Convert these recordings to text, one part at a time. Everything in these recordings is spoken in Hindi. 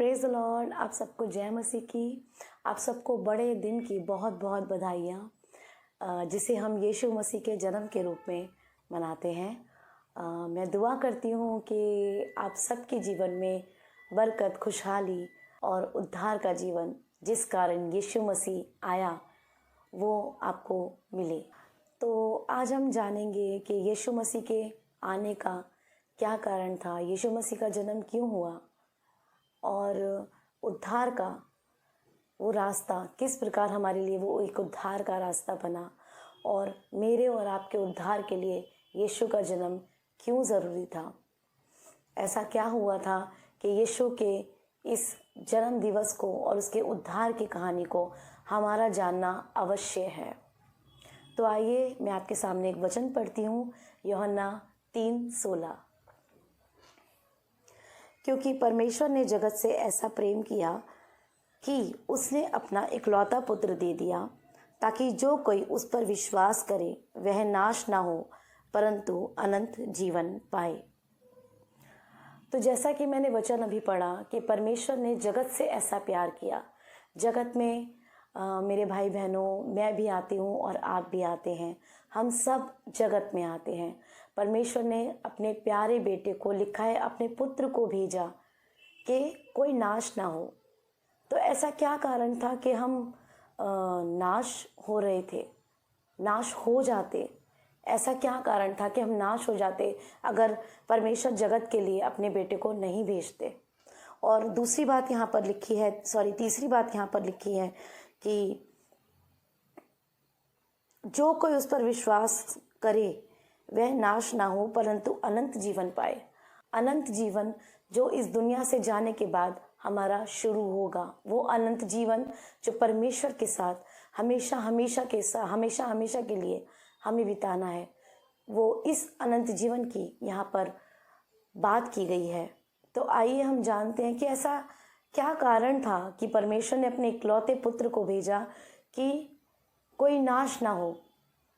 Praise the Lord. आप सबको जय मसीह की। आप सबको बड़े दिन की बहुत बहुत बधाइयाँ, जिसे हम यीशु मसीह के जन्म के रूप में मनाते हैं। मैं दुआ करती हूँ कि आप सबके जीवन में बरकत, खुशहाली और उद्धार का जीवन जिस कारण यीशु मसीह आया वो आपको मिले। तो आज हम जानेंगे कि यीशु मसीह के आने का क्या कारण था, यीशु मसीह का जन्म क्यों हुआ और उद्धार का वो रास्ता किस प्रकार हमारे लिए वो एक उद्धार का रास्ता बना, और मेरे और आपके उद्धार के लिए यीशु का जन्म क्यों ज़रूरी था। ऐसा क्या हुआ था कि यीशु के इस जन्म दिवस को और उसके उद्धार की कहानी को हमारा जानना अवश्य है। तो आइए मैं आपके सामने एक वचन पढ़ती हूँ, यूहन्ना 3:16। क्योंकि परमेश्वर ने जगत से ऐसा प्रेम किया कि उसने अपना इकलौता पुत्र दे दिया, ताकि जो कोई उस पर विश्वास करे वह नाश ना हो परंतु अनंत जीवन पाए। तो जैसा कि मैंने वचन अभी पढ़ा कि परमेश्वर ने जगत से ऐसा प्यार किया। जगत में मेरे भाई बहनों, मैं भी आती हूँ और आप भी आते हैं, हम सब जगत में आते हैं। परमेश्वर ने अपने प्यारे बेटे को, लिखा है अपने पुत्र को भेजा कि कोई नाश ना हो। तो ऐसा क्या कारण था कि हम नाश हो रहे थे, नाश हो जाते? ऐसा क्या कारण था कि हम नाश हो जाते अगर परमेश्वर जगत के लिए अपने बेटे को नहीं भेजते? और दूसरी बात यहाँ पर लिखी है, तीसरी बात यहाँ पर लिखी है कि जो कोई उस पर विश्वास करे वह नाश ना हो परंतु अनंत जीवन पाए। अनंत जीवन जो इस दुनिया से जाने के बाद हमारा शुरू होगा, वो अनंत जीवन जो परमेश्वर के साथ हमेशा हमेशा के लिए हमें बिताना है, वो इस अनंत जीवन की यहाँ पर बात की गई है। तो आइए हम जानते हैं कि ऐसा क्या कारण था कि परमेश्वर ने अपने इकलौते पुत्र को भेजा कि कोई नाश ना हो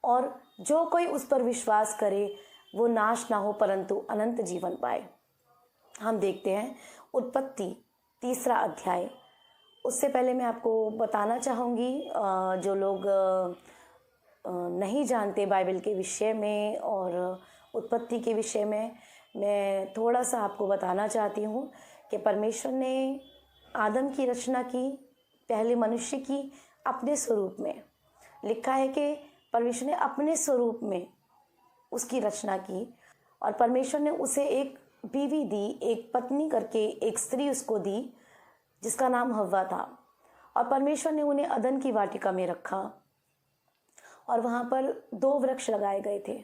और जो कोई उस पर विश्वास करे वो नाश ना हो परंतु अनंत जीवन पाए। हम देखते हैं उत्पत्ति 3 अध्याय। उससे पहले मैं आपको बताना चाहूँगी, जो लोग नहीं जानते बाइबल के विषय में और उत्पत्ति के विषय में, मैं थोड़ा सा आपको बताना चाहती हूँ कि परमेश्वर ने आदम की रचना की, पहले मनुष्य की अपने स्वरूप में। लिखा है कि परमेश्वर ने अपने स्वरूप में उसकी रचना की और परमेश्वर ने उसे एक बीवी दी, एक पत्नी करके एक स्त्री उसको दी जिसका नाम हव्वा था। और परमेश्वर ने उन्हें अदन की वाटिका में रखा और वहाँ पर 2 वृक्ष लगाए गए थे।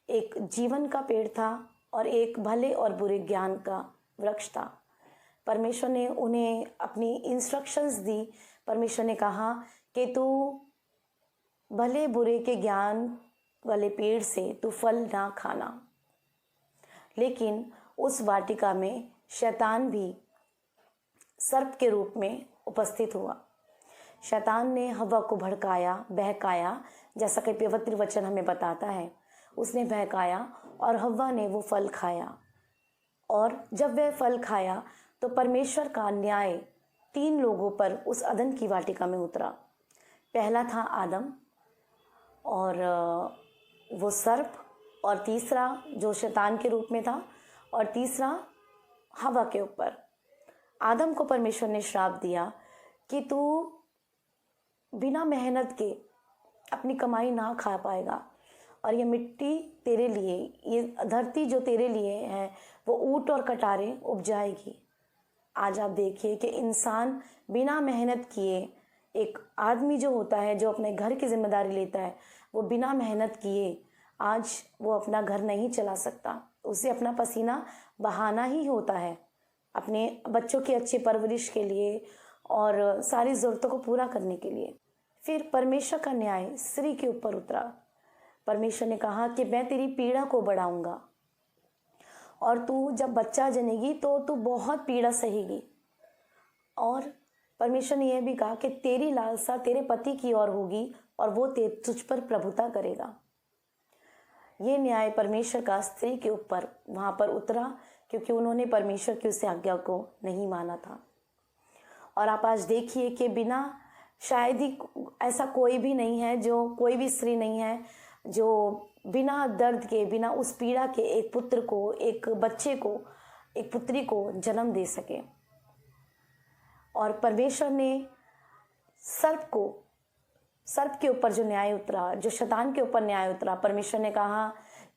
एक जीवन का पेड़ था और एक भले और बुरे ज्ञान का वृक्ष था। परमेश्वर ने उन्हें अपनी इंस्ट्रक्शंस दी। परमेश्वर ने कहा कि तू भले बुरे के ज्ञान वाले पेड़ से तू फल ना खाना। लेकिन उस वाटिका में शैतान भी सर्प के रूप में उपस्थित हुआ। शैतान ने हव्वा को भड़काया, बहकाया, जैसा कि पवित्र वचन हमें बताता है। उसने बहकाया और हव्वा ने वो फल खाया। और जब वह फल खाया तो परमेश्वर का न्याय 3 लोगों पर उस अदन की वाटिका में उतरा। पहला था आदम और वो सर्प, और तीसरा जो शैतान के रूप में था, और तीसरा हव्वा के ऊपर। आदम को परमेश्वर ने श्राप दिया कि तू बिना मेहनत के अपनी कमाई ना खा पाएगा और ये मिट्टी तेरे लिए, ये धरती जो तेरे लिए है वो ऊंट और कटारे उपजाएगी। आज आप देखिए कि इंसान बिना मेहनत किए, एक आदमी जो होता है जो अपने घर की जिम्मेदारी लेता है, वो बिना मेहनत किए आज वो अपना घर नहीं चला सकता। उसे अपना पसीना बहाना ही होता है अपने बच्चों की अच्छी परवरिश के लिए और सारी ज़रूरतों को पूरा करने के लिए। फिर परमेश्वर का न्याय स्त्री के ऊपर उतरा। परमेश्वर ने कहा कि मैं तेरी पीड़ा को बढ़ाऊंगा और तू जब बच्चा जनेगी तो तू बहुत पीड़ा सहेगी। और परमेश्वर ने यह भी कहा कि तेरी लालसा तेरे पति की ओर होगी और वो तुझ पर प्रभुता करेगा। ये न्याय परमेश्वर का स्त्री के ऊपर वहाँ पर उतरा क्योंकि उन्होंने परमेश्वर की उस आज्ञा को नहीं माना था। और आप आज देखिए कि बिना शायद ही ऐसा कोई भी नहीं है, जो कोई भी स्त्री नहीं है जो बिना दर्द के, बिना उस पीड़ा के एक पुत्र को, एक बच्चे को, एक पुत्री को जन्म दे सके। और परमेश्वर ने सर्प के ऊपर जो न्याय उतरा, जो शैतान के ऊपर न्याय उतरा, परमेश्वर ने कहा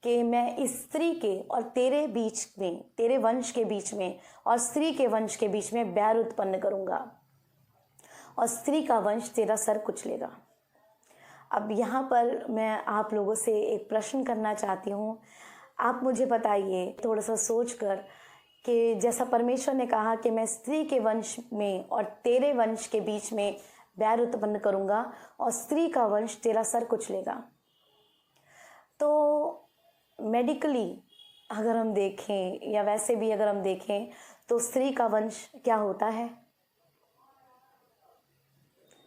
कि मैं इस स्त्री के और तेरे बीच में, तेरे वंश के बीच में और स्त्री के वंश के बीच में बैर उत्पन्न करूंगा और स्त्री का वंश तेरा सर कुचलेगा। अब यहाँ पर मैं आप लोगों से एक प्रश्न करना चाहती हूँ। आप मुझे बताइए थोड़ा सा सोचकर कि जैसा परमेश्वर ने कहा कि मैं स्त्री के वंश में और तेरे वंश के बीच में बैर उत्पन्न करूंगा और स्त्री का वंश तेरा सर कुचलेगा, तो मेडिकली अगर हम देखें या वैसे भी अगर हम देखें तो स्त्री का वंश क्या होता है?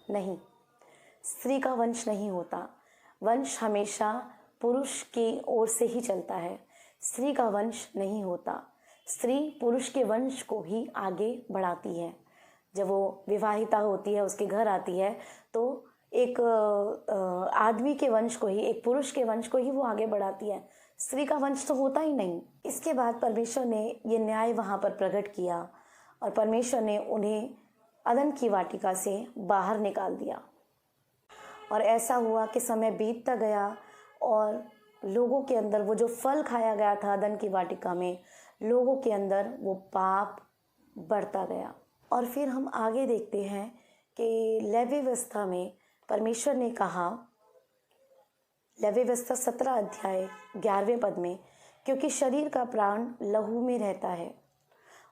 नहीं, स्त्री का वंश नहीं होता। वंश हमेशा पुरुष की ओर से ही चलता है, स्त्री का वंश नहीं होता। स्त्री पुरुष के वंश को ही आगे बढ़ाती है। जब वो विवाहिता होती है, उसके घर आती है, तो एक आदमी के वंश को ही, एक पुरुष के वंश को ही वो आगे बढ़ाती है। स्त्री का वंश तो होता ही नहीं। इसके बाद परमेश्वर ने ये न्याय वहाँ पर प्रकट किया और परमेश्वर ने उन्हें अदन की वाटिका से बाहर निकाल दिया। और ऐसा हुआ कि समय बीतता गया और लोगों के अंदर वो जो फल खाया गया था अदन की वाटिका में, लोगों के अंदर वो पाप बढ़ता गया। और फिर हम आगे देखते हैं कि लेवी व्यवस्था में परमेश्वर ने कहा, लेवी व्यवस्था 17 अध्याय 11वें पद में, क्योंकि शरीर का प्राण लहू में रहता है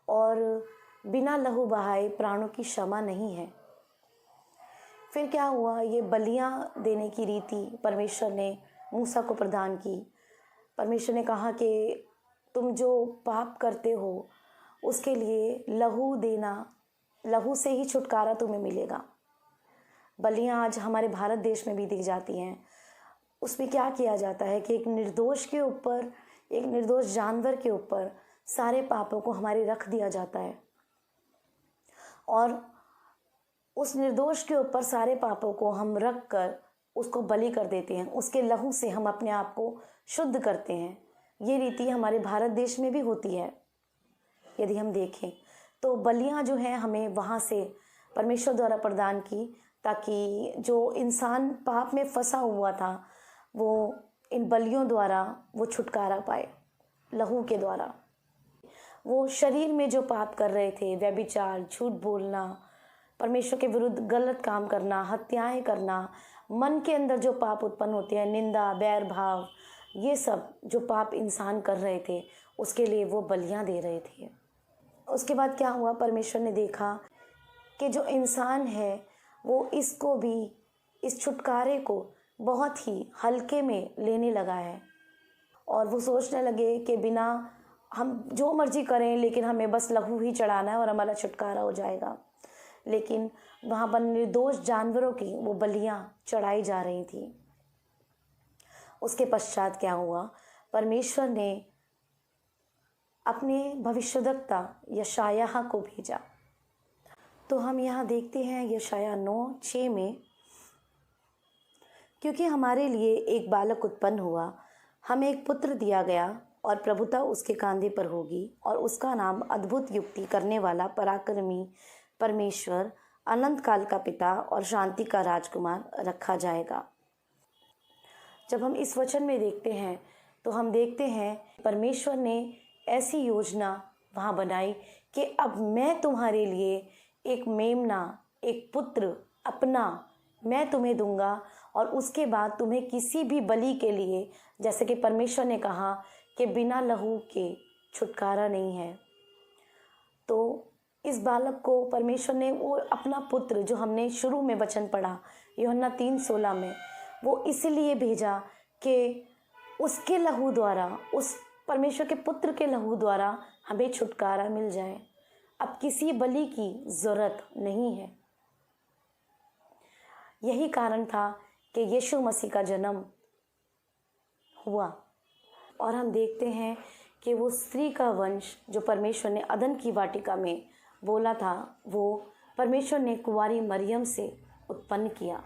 और बिना लहू बहाए प्राणों की क्षमा नहीं है। फिर क्या हुआ? ये बलियां देने की रीति परमेश्वर ने मूसा को प्रदान की। परमेश्वर ने कहा कि तुम जो पाप करते हो उसके लिए लहू देना, लहू से ही छुटकारा तुम्हें मिलेगा। बलियां आज हमारे भारत देश में भी दी जाती हैं। उसमें क्या किया जाता है कि एक निर्दोष के ऊपर, एक निर्दोष जानवर के ऊपर सारे पापों को हमारे रख दिया जाता है और उस निर्दोष के ऊपर सारे पापों को हम रख कर उसको बलि कर देते हैं। उसके लहू से हम अपने आप को शुद्ध करते हैं। ये रीति हमारे भारत देश में भी होती है। यदि हम देखें तो बलियां जो हैं हमें वहाँ से परमेश्वर द्वारा प्रदान की, ताकि जो इंसान पाप में फंसा हुआ था वो इन बलियों द्वारा वो छुटकारा पाए, लहू के द्वारा। वो शरीर में जो पाप कर रहे थे, व्यभिचार, झूठ बोलना, परमेश्वर के विरुद्ध गलत काम करना, हत्याएं करना, मन के अंदर जो पाप उत्पन्न होते हैं, निंदा, बैर भाव, ये सब जो पाप इंसान कर रहे थे उसके लिए वो बलियां दे रहे थे। उसके बाद क्या हुआ? परमेश्वर ने देखा कि जो इंसान है वो इसको भी, इस छुटकारे को बहुत ही हल्के में लेने लगा है और वो सोचने लगे कि बिना हम जो मर्जी करें लेकिन हमें बस लहू ही चढ़ाना है और हमारा छुटकारा हो जाएगा। लेकिन वहाँ पर निर्दोष जानवरों की वो बलियां चढ़ाई जा रही थी। उसके पश्चात क्या हुआ? परमेश्वर ने अपने भविष्यद्वक्ता यशायाह को भेजा। तो हम यहाँ देखते हैं यशायाह 9:6 में, क्योंकि हमारे लिए एक बालक उत्पन्न हुआ, हमें एक पुत्र दिया गया और प्रभुता उसके कांधे पर होगी और उसका नाम अद्भुत युक्ति करने वाला, पराक्रमी, परमेश्वर, अनंत काल का पिता और शांति का राजकुमार रखा जाएगा। जब हम इस वचन में देखते हैं तो हम देखते हैं परमेश्वर ने ऐसी योजना वहाँ बनाई कि अब मैं तुम्हारे लिए एक मेमना, एक पुत्र अपना मैं तुम्हें दूंगा और उसके बाद तुम्हें किसी भी बलि के लिए, जैसे कि परमेश्वर ने कहा कि बिना लहू के छुटकारा नहीं है, तो इस बालक को परमेश्वर ने वो अपना पुत्र, जो हमने शुरू में वचन पढ़ा यूहन्ना 3:16 में, वो इसलिए भेजा कि उसके लहू द्वारा, उस परमेश्वर के पुत्र के लहू द्वारा हमें छुटकारा मिल जाए। अब किसी बलि की ज़रूरत नहीं है। यही कारण था कि यीशु मसीह का जन्म हुआ। और हम देखते हैं कि वो स्त्री का वंश जो परमेश्वर ने अदन की वाटिका में बोला था, वो परमेश्वर ने कुंवारी मरियम से उत्पन्न किया।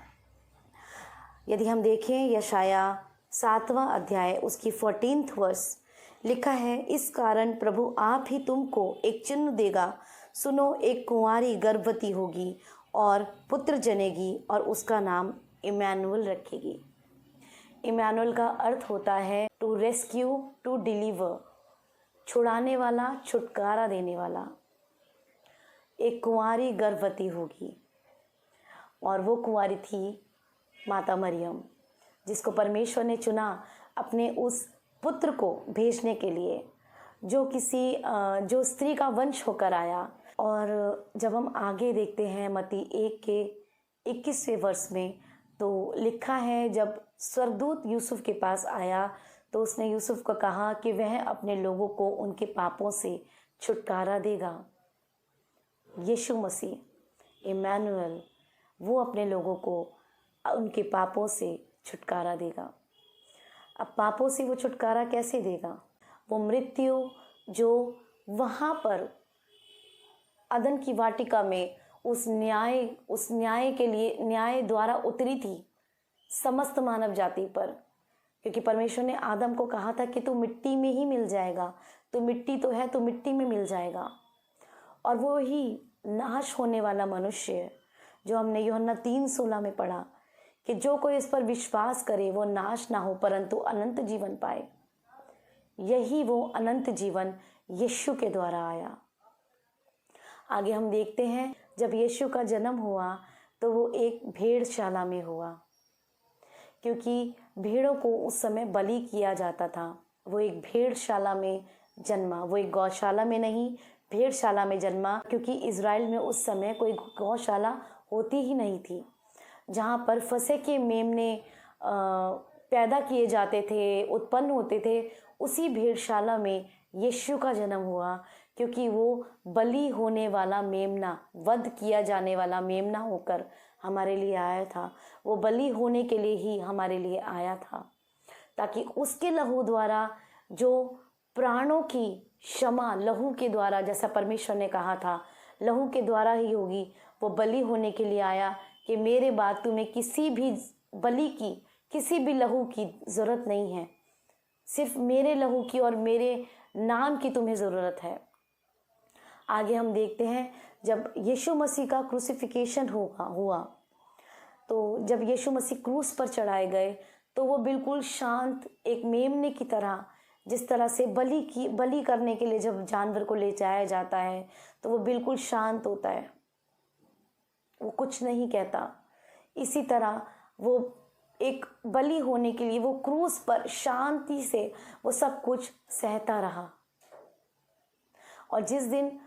यदि हम देखें यशाया 7वां अध्याय उसकी 14th वर्स, लिखा है, इस कारण प्रभु आप ही तुमको एक चिन्ह देगा, सुनो, एक कुंवारी गर्भवती होगी और पुत्र जनेगी और उसका नाम इमैनुअल रखेगी। इमैनुअल का अर्थ होता है टू रेस्क्यू, टू डिलीवर, छुड़ाने वाला, छुटकारा देने वाला। एक कुंवारी गर्भवती होगी और वो कुंवारी थी माता मरियम, जिसको परमेश्वर ने चुना अपने उस पुत्र को भेजने के लिए, जो स्त्री का वंश होकर आया। और जब हम आगे देखते हैं मत्ती 1 के 21वें वर्ष में, तो लिखा है, जब स्वर्गदूत यूसुफ के पास आया तो उसने यूसुफ को कहा कि वह अपने लोगों को उनके पापों से छुटकारा देगा। यीशु मसीह इमैनुअल, वो अपने लोगों को उनके पापों से छुटकारा देगा। अब पापों से वो छुटकारा कैसे देगा? वो मृत्यु जो वहाँ पर अदन की वाटिका में उस न्याय के लिए, न्याय द्वारा उतरी थी समस्त मानव जाति पर, क्योंकि परमेश्वर ने आदम को कहा था कि तू मिट्टी में ही मिल जाएगा, तू मिट्टी तो है, तू मिट्टी में मिल जाएगा। और वो ही नाश होने वाला मनुष्य, जो हमने यूहन्ना 3:16 में पढ़ा कि जो कोई इस पर विश्वास करे वो नाश ना हो परंतु अनंत जीवन पाए। यही वो अनंत जीवन यीशु के द्वारा आया। आगे हम देखते हैं, जब यीशु का जन्म हुआ तो वो एक भेड़शाला में हुआ, क्योंकि भेड़ों को उस समय बलि किया जाता था। वो एक भेड़शाला में जन्मा, वो एक गौशाला में नहीं, भेड़शाला में जन्मा, क्योंकि इज़राइल में उस समय कोई गौशाला होती ही नहीं थी। जहाँ पर फसह के मेमने पैदा किए जाते थे, उत्पन्न होते थे, उसी भेड़शाला में यीशु का जन्म हुआ, क्योंकि वो बलि होने वाला मेमना, वध किया जाने वाला मेमना होकर हमारे लिए आया था। वो बलि होने के लिए ही हमारे लिए आया था, ताकि उसके लहू द्वारा जो प्राणों की क्षमा लहू के द्वारा, जैसा परमेश्वर ने कहा था लहू के द्वारा ही होगी, वो बलि होने के लिए आया कि मेरे बाद तुम्हें किसी भी बलि की, किसी भी लहू की ज़रूरत नहीं है, सिर्फ मेरे लहू की और मेरे नाम की तुम्हें ज़रूरत है। आगे हम देखते हैं, जब यीशु मसीह का क्रूसिफिकेशन हुआ तो जब यीशु मसीह क्रूस पर चढ़ाए गए तो वो बिल्कुल शांत, एक मेमने की तरह, जिस तरह से बलि करने के लिए जब जानवर को ले जाया जाता है तो वो बिल्कुल शांत होता है, वो कुछ नहीं कहता। इसी तरह वो एक बलि होने के लिए वो क्रूस पर शांति से वो सब कुछ सहता रहा। और जिस दिन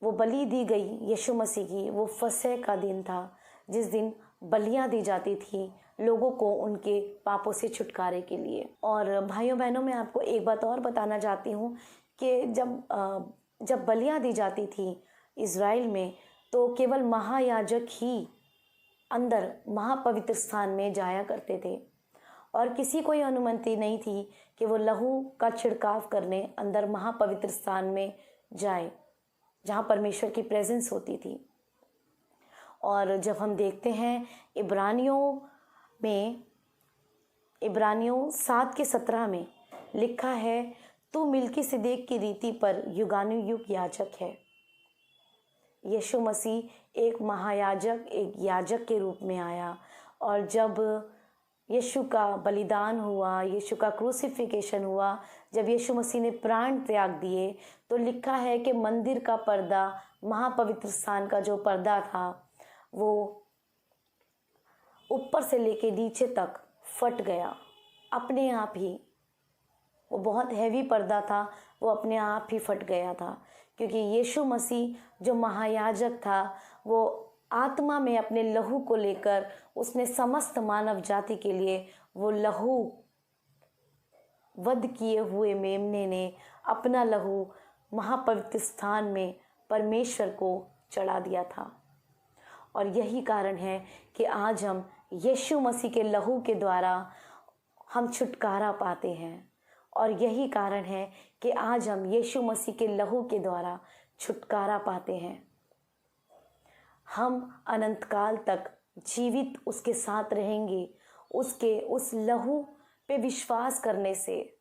वो बलि दी गई यीशु मसीह की, वो फसह का दिन था, जिस दिन बलियां दी जाती थी लोगों को उनके पापों से छुटकारे के लिए। और भाइयों बहनों, मैं आपको एक बात और बताना चाहती हूँ कि जब बलियां दी जाती थी इज़राइल में, तो केवल महायाजक ही अंदर महापवित्र स्थान में जाया करते थे, और किसी को यह अनुमति नहीं थी कि वो लहू का छिड़काव करने अंदर महापवित्र स्थान में जाए, जहाँ परमेश्वर की प्रेजेंस होती थी। और जब हम देखते हैं इब्रानियों 7:17 में लिखा है, तू मिल्कीसिदक की रीति पर युगानुयुग याजक है। यीशु मसीह एक महायाजक, एक याजक के रूप में आया। और जब यीशु का बलिदान हुआ, यीशु का क्रूसिफिकेशन हुआ, जब यीशु मसीह ने प्राण त्याग दिए, तो लिखा है कि मंदिर का पर्दा, महापवित्र स्थान का जो पर्दा था, वो ऊपर से लेके नीचे तक फट गया अपने आप ही। वो बहुत हैवी पर्दा था, वो अपने आप ही फट गया था, क्योंकि यीशु मसीह जो महायाजक था, वो आत्मा में अपने लहू को लेकर उसने समस्त मानव जाति के लिए वो लहू, वध किए हुए मेमने ने अपना लहू महापवित्र स्थान में परमेश्वर को चढ़ा दिया था। और यही कारण है कि आज हम यीशु मसीह के लहू के द्वारा हम छुटकारा पाते हैं। और यही कारण है कि आज हम यीशु मसीह के लहू के द्वारा छुटकारा पाते हैं। हम अनंत काल तक जीवित उसके साथ रहेंगे, उसके उस लहू पे विश्वास करने से,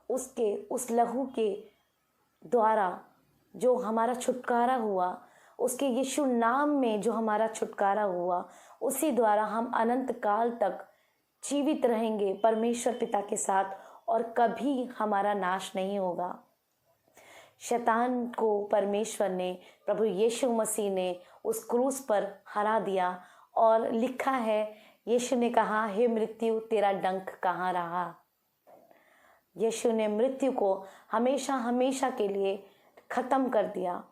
उसके उस लहू के द्वारा जो हमारा छुटकारा हुआ, उसके यीशु नाम में जो हमारा छुटकारा हुआ, उसी द्वारा हम अनंत काल तक जीवित रहेंगे परमेश्वर पिता के साथ और कभी हमारा नाश नहीं होगा। शैतान को परमेश्वर ने, प्रभु यीशु मसीह ने उस क्रूस पर हरा दिया और लिखा है, यीशु ने कहा, हे मृत्यु तेरा डंक कहाँ रहा। यीशु ने मृत्यु को हमेशा हमेशा के लिए खत्म कर दिया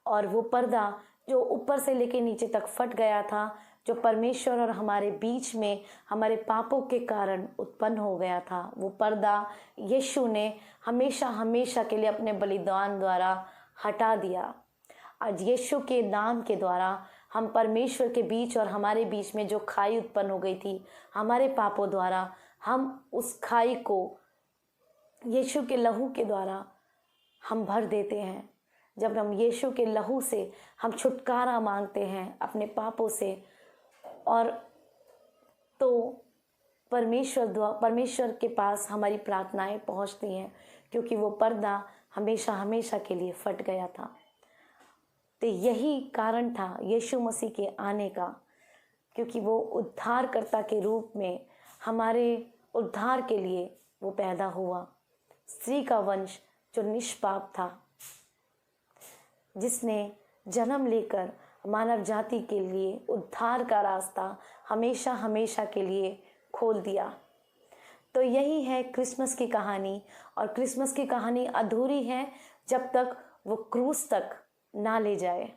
और वो पर्दा जो ऊपर से लेके नीचे तक फट गया था, जो परमेश्वर और हमारे बीच में हमारे पापों के कारण उत्पन्न हो गया था, वो पर्दा यीशु ने हमेशा हमेशा के लिए अपने बलिदान द्वारा हटा दिया। आज यीशु के नाम के द्वारा हम परमेश्वर के बीच और हमारे बीच में जो खाई उत्पन्न हो गई थी हमारे पापों द्वारा, हम उस खाई को यीशु के लहू के द्वारा हम भर देते हैं। जब हम यीशु के लहू से हम छुटकारा मांगते हैं अपने पापों से, और तो परमेश्वर के पास हमारी प्रार्थनाएं पहुंचती हैं, क्योंकि वो पर्दा हमेशा हमेशा के लिए फट गया था। तो यही कारण था यीशु मसीह के आने का, क्योंकि वो उद्धारकर्ता के रूप में हमारे उद्धार के लिए वो पैदा हुआ। स्त्री का वंश जो निष्पाप था, जिसने जन्म लेकर मानव जाति के लिए उद्धार का रास्ता हमेशा हमेशा के लिए खोल दिया। तो यही है क्रिसमस की कहानी, और क्रिसमस की कहानी अधूरी है जब तक वो क्रूस तक ना ले जाए।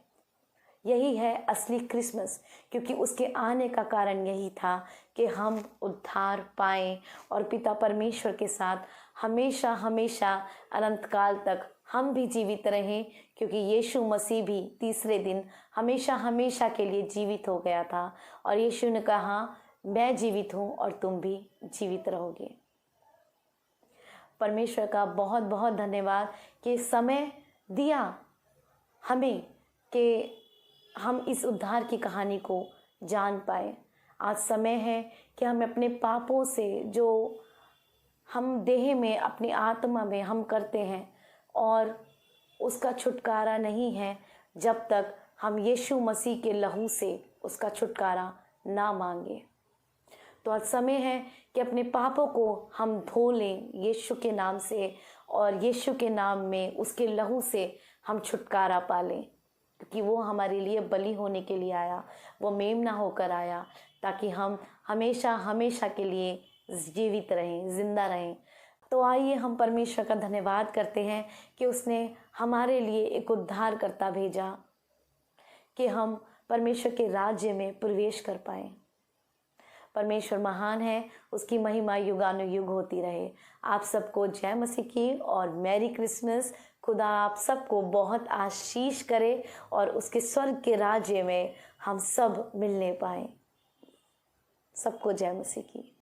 यही है असली क्रिसमस, क्योंकि उसके आने का कारण यही था कि हम उद्धार पाएं और पिता परमेश्वर के साथ हमेशा हमेशा अनंत काल तक हम भी जीवित रहें, क्योंकि यीशु मसीह भी तीसरे दिन हमेशा हमेशा के लिए जीवित हो गया था और यीशु ने कहा, मैं जीवित हूँ और तुम भी जीवित रहोगे। परमेश्वर का बहुत बहुत धन्यवाद कि समय दिया हमें कि हम इस उद्धार की कहानी को जान पाए। आज समय है कि हम अपने पापों से, जो हम देह में अपनी आत्मा में हम करते हैं, और उसका छुटकारा नहीं है जब तक हम यीशु मसीह के लहू से उसका छुटकारा ना मांगे। तो आज समय है कि अपने पापों को हम धो लें यीशु के नाम से, और यीशु के नाम में उसके लहू से हम छुटकारा पा लें, क्योंकि वो हमारे लिए बलि होने के लिए आया, वो मेमना होकर आया, ताकि हम हमेशा हमेशा के लिए जीवित रहें, जिंदा रहें। तो आइए हम परमेश्वर का धन्यवाद करते हैं कि उसने हमारे लिए एक उद्धारकर्ता भेजा, कि हम परमेश्वर के राज्य में प्रवेश कर पाएं। परमेश्वर महान है, उसकी महिमा युगानुयुग होती रहे। आप सबको जय मसीह की और मैरी क्रिसमस। खुदा आप सबको बहुत आशीष करे और उसके स्वर्ग के राज्य में हम सब मिलने पाएं। सबको जय मसीह की।